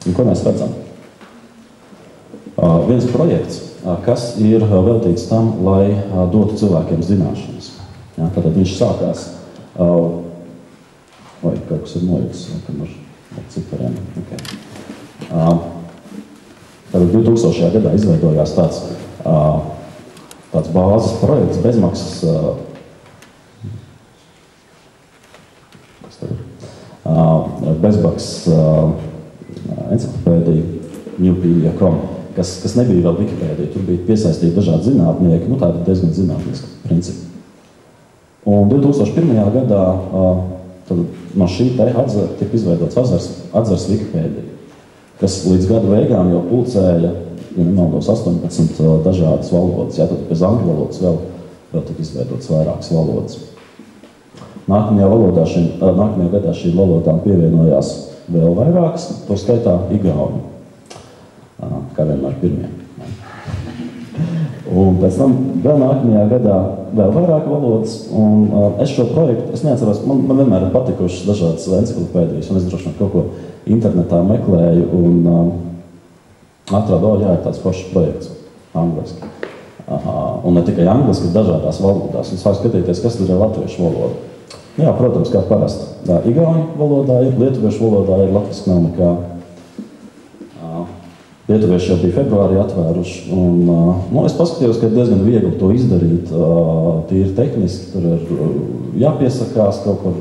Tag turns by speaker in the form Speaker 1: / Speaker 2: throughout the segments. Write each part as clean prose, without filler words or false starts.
Speaker 1: Un ko mēs redzam? Viens projekts, kas ir veltīts tam, lai dotu cilvēkiem zināšanas. Ja, tātad viņš sākās, kaut kas ir nojūtas, kam ar cipariem. Okay. Tātad 2000. gadā izveidojās tāds bāzes projekts bezmaksas enciklopēdija Newpedia.com, kas nebija vēl Wikipēdija, tur bija piesaistīti dažādi zinātnieki, tādi diezgan zinātniski principi. Un 2001. gadā no šī te atzara tika izveidots atzars Wikipēdija, kas līdz gada beigām jau pulcēja, ja nemaldos, 18 dažādas valodas, tad bez angļu valodas vēl tika izveidotas vairākas valodas. Nākamajā gadā šīm valodām pievienojās vēl vairākas, to skaitā igauņu, kā vienmēr pirmie. Un pēc tam vēl nākamajā gadā vēl vairāk valodas, un es šo projektu, es neatceros, man vienmēr ir patikušas dažādas enciklopēdijas, un es droši vien kaut ko internetā meklēju, un atradu, ir tāds foršs projekts, angliski. Un ne tikai angliski, bet dažādās valodās, un sāk skatīties, kas tur ir latviešu valoda. Jā, protams, kā parasti. Igauņu valodā ir, lietuviešu valodā ir, latviski nav nekā. Lietuvieši jau bija februārī atvēruši, un es paskatījos, ka ir diezgan viegli to izdarīt, tīri tehniski, tur ir jāpiesakās, kaut kur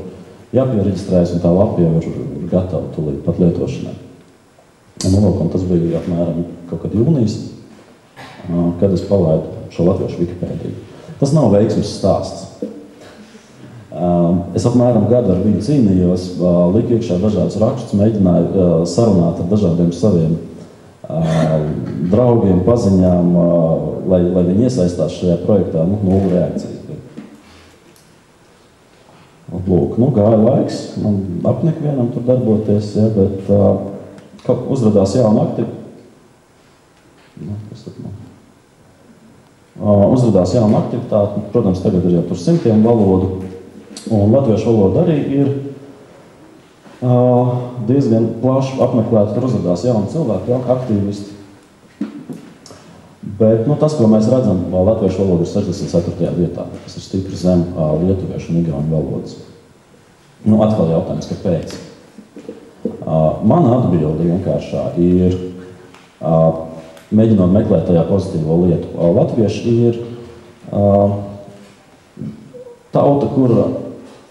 Speaker 1: jāpiereģistrējas, un tā lapa jau ir gatava tūlīt pat lietošanai. Un tas bija apmēram kaut kad jūnijas, kad es palaidu šo latviešu Wikipēdiju. Tas nav veiksmes stāsts. Es apmēram gadu ar viņu cīnījos, liku iekšā dažādus rakstus, mēģināju sarunāt ar dažādiem saviem draugiem, paziņām, lai viņi iesaistās šajā projektā, nulli reakcijas bija. Lūk, gāja laiks, man apnika vienam tur darboties, ja, bet uzradās jauna aktivitāte, protams, tagad ir jau tur 100 valodu, un latviešu valoda arī ir diezgan plaši apmeklēta, tur uzradās jauni cilvēki, jauni aktīvisti. Bet tas, ko mēs redzam, latviešu valoda ir 64. vietā, kas ir stipri zem lietuviešu un igauņu valodas. Atkal jautājums, kāpēc? Mana atbilde vienkāršā ir, mēģinot meklēt tajā pozitīvo lietu. Latvieši ir tauta, kura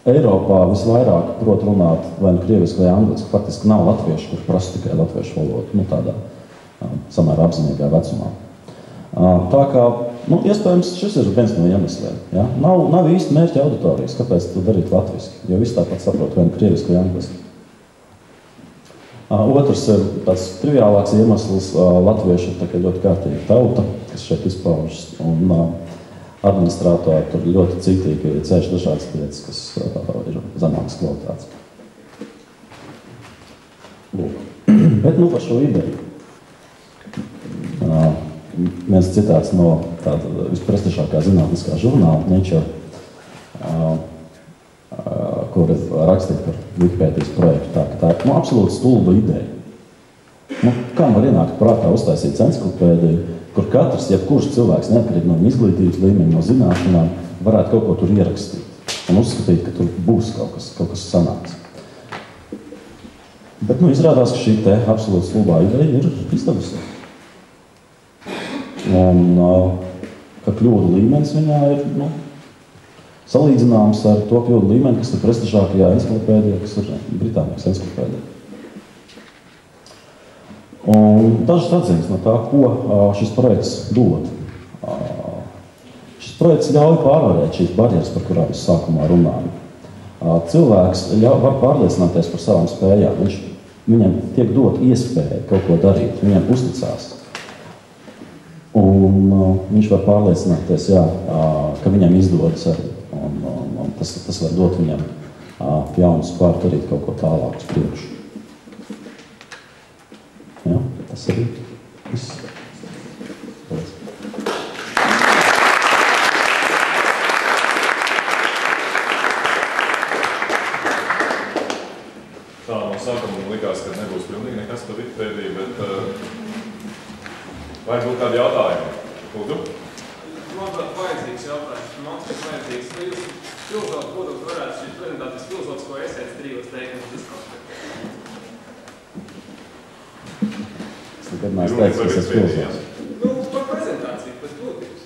Speaker 1: Eiropā visvairāk prot runāt vai krieviski vai angliski. Faktiski nav latvieši, kur prasa tikai latviešu valodu, tādā samērā apzinīgā vecumā. Tā kā, iespējams, šis ir viens no iemesliem. Ja? Nav īsti mērķa auditorijas, kāpēc to darīt latviski, jo visi tāpat saprot vai krieviski vai angliski. Otrs ir tāds triviālāks iemesls, latvieši ir ļoti kārtīga tauta, kas šeit izpaužas, un administratori tur ļoti citīgi ceļš dažādas lietas, kas ir zemākas kvalitātes. Bet par šo ideju. Viens citāts no tāda visprestižākā zinātniskā žurnāla Nature, kur ir rakstīts par Wikipēdijas projektu. Tā ir absolūti stulba ideja. Kā var ienākt prātā uztaisīt enciklopēdiju, kur katrs, jebkurš cilvēks, neatkarīgi no izglītības līmeņa, no zināšanām, varētu kaut ko tur ierakstīt un uzskatīt, ka tur būs kaut kas sanāks. Bet izrādās, ka šī te absolūti stulbā ideja ir izdevusi. Un ka kļūdu līmenis viņā ir salīdzināms ar to kļūdu līmeni, kas ir prestižākajā enciklopēdijā, kas ir Britānijas enciklopēdija. Un dažas atziņas no tā, ko šis projekts dod. Šis projekts ļauj pārvarēt šīs barjeras, par kurām es sākumā runāju. Cilvēks var pārliecināties par savām spējām. Viņam tiek dot iespēja kaut ko darīt, viņam uzticās. Un viņš var pārliecināties, ka viņam izdodas arī. Un tas var dot viņam jaunu spārku darīt kaut ko tālāk uz priekšu. Jā, tas arī viss.
Speaker 2: Tā no sākuma likās, ka nebūs pilnīgi nekas par Wikipēdiju, bet vai būtu kādi jautājumi? Lūdzu?
Speaker 3: Man tāds vajadzīgs jautājums. Man tas vajadzīgs, vai jūs filozofas produktu varētu šīs prezentācijas filozofisko esēt 3 teikumos izkonspektēt?
Speaker 1: Es nekad neesmu teicis, ka es esmu filozofs.
Speaker 3: Nu, par prezentāciju, pēc būtības.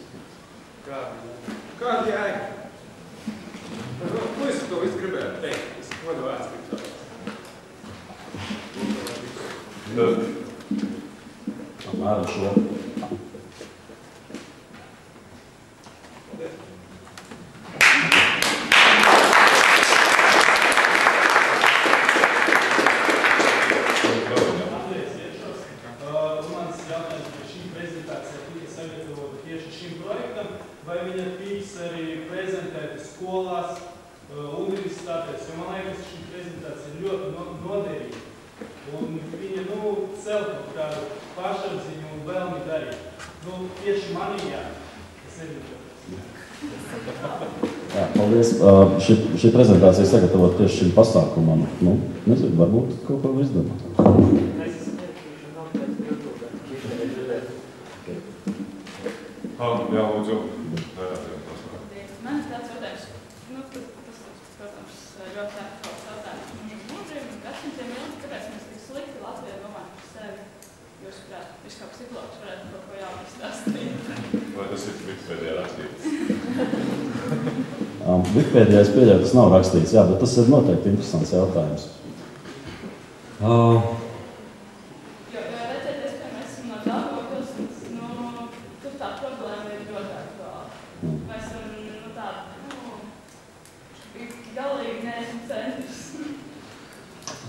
Speaker 3: Kāda jēga? Ko es to visu gribētu teikt? Es vadu vēstīt tādu.
Speaker 1: Apmēram šo.
Speaker 4: Vai viņa tiks arī prezentēta skolās, universitātēs, jo man liekas, šī prezentācija ir ļoti noderīga. Un viņa, cel kaut kādu pašapziņu un vēlmi darīt. Tieši manījā, es nezinu.
Speaker 1: Jā, paldies. Šī prezentācija sagatavot tieši šim pasākumam. Nezinu, varbūt kaut ko izdomāt.
Speaker 2: Jā, lūdzu.
Speaker 5: Man ir tāds jautājums, tas, protams, ļoti aktuāls jautājums mūsu mūžiem un gadsimtiem ilgi, kāpēc mēs tik slikti Latvijā domājam par sevi? Jūsuprāt, viskā psihologs varētu kaut ko jaunu izstāstīt.
Speaker 2: Vai tas ir Wikipēdijā rakstīts?
Speaker 1: Wikipēdijā es pieļauju, tas nav rakstīts, jā, bet tas ir noteikti interesants jautājums.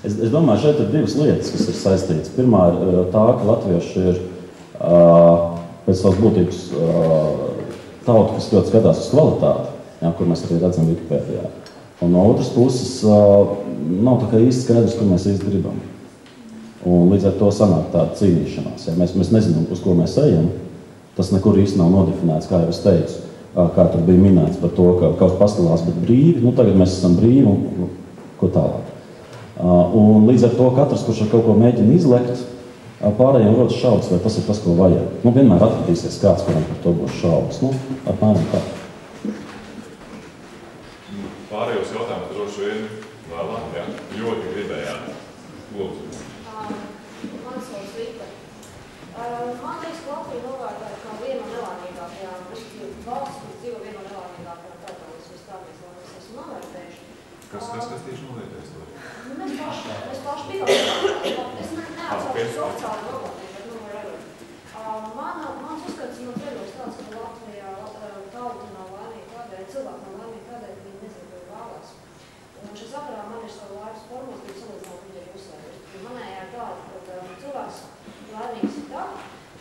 Speaker 1: Es domāju, šeit ir 2 lietas, kas ir saistītas. Pirmā ir tā, ka latvieši ir pēc savas būtības tauta, kas ļoti skatās uz kvalitāti, kur mēs arī redzam Wikipēdijā. Un no otras puses nav tā kā īsti skaidrs, ko mēs īsti gribam. Un līdz ar to sanāk tāda cīnīšanās. Ja mēs nezinām, uz ko mēs ejam, tas nekur īsti nav nodefinēts, kā jau es teicu, kā tur bija minēts par to, ka kaut pastāvās, bet brīvi, tagad mēs esam brīvi un ko tālāk. Un līdz ar to katrs, kurš ar kaut ko mēģina izlekt, pārējiem rodas šaubas, vai tas ir tas, ko vajag. Vienmēr atradīsies kāds, kuram par to būs šaubas. Apmēram tā.
Speaker 2: Pārējos jautājumus droši vien vēlāk, jā. Ļoti gribējāt. Lūdzu.
Speaker 6: Mans vārds Vita. Man liekas, ka Latvija novērtēja kā viena no nelaimīgākajām valsts, kas dzīvo viena no nelaimīgākajām tautām, kas tāpēc, lai mēs esam novērtējuši.
Speaker 2: Kas tieši novērtēs to?
Speaker 6: Mēs paši bijām novērtējuši. Es neatceros oficiāli novērtējuši, bet whatever. Mans uzskats no ceļos tāds, ka Latvijā tauta nav laimīga tādēļ, cilvēki nav laimīgi tādēļ, ka viņi nezinu, ko vēlās. Un šī sakarā man ir savu laiku formos, bija salīdzināt viņa arī uzsvērst. Manējā tāda, ka cilvēks laimīgs ir tā,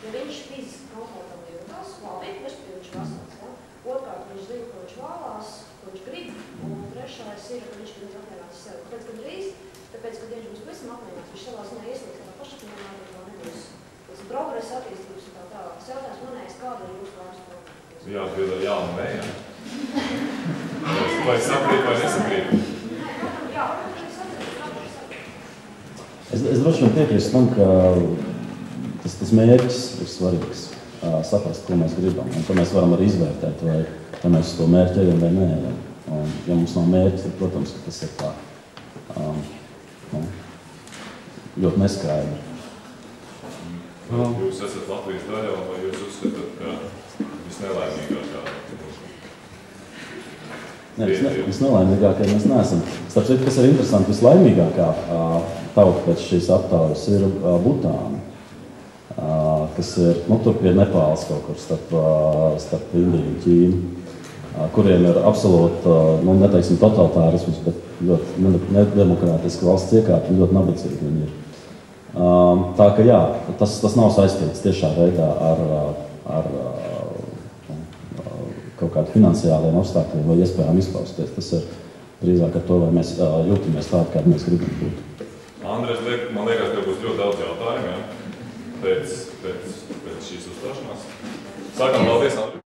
Speaker 6: ja viņš fiziski komfortabli jūtās, labi, respektīvi viņš vesels. Otrkārt, viņš zina, ko viņš vēlās, ko viņš grib, un trešais ir, ka viņš grib apmienāt sevi. Tāpēc, kad viņš būs visam apmienāts, viņš savā ziņā ieslīgs tādā pašapmienā, ka vēl nebūs progresa attīstības un tā tālāk. Tas jautājums manējais, kāda ir jūsu vārds progresa?
Speaker 2: Jā, atbild ar jā un nē, jā. Vai sakrīt, vai nesakrīt?
Speaker 6: Jā, sakrīt.
Speaker 1: Es droši vien piekrīstu tam, ka tas mērķis ir svarīgs. Saprast, ko mēs gribam, un to mēs varam arī izvērtēt, vai mēs uz to mērķi ejam vai neejam. Un, ja mums nav mērķi, tad, protams, ka tas ir tā ļoti neskaidri.
Speaker 2: Jūs esat Latvijas daļā, vai jūs uzskatāt, ka visnelaimīgākā?
Speaker 1: Nē, visnelaimīgākā mēs neesam. Starp citu, kas ir interesanti, vislaimīgākā tauta pēc šīs aptaujas ir Butāna. Kas ir, tur pie Nepāles kaut kur starp Indiju un Ķīnu, kuriem ir absolūti, neteiksim totalitārisms, bet ļoti nedemokrātiski valsts iekārta un ļoti nabadzīgi viņi ir. Tā ka jā, tas nav saistīts tiešā veidā ar kaut kādu finansiāliem apstākļiem vai iespējām izpausties. Tas ir drīzāk ar to, vai mēs jūtamies tādi, kādi mēs gribam būt.
Speaker 2: Andres, man liekas, ka būs ļoti daudz jautājumu, jā? Pēc šīs uzstāšanās. Sākam, paldies, Andri.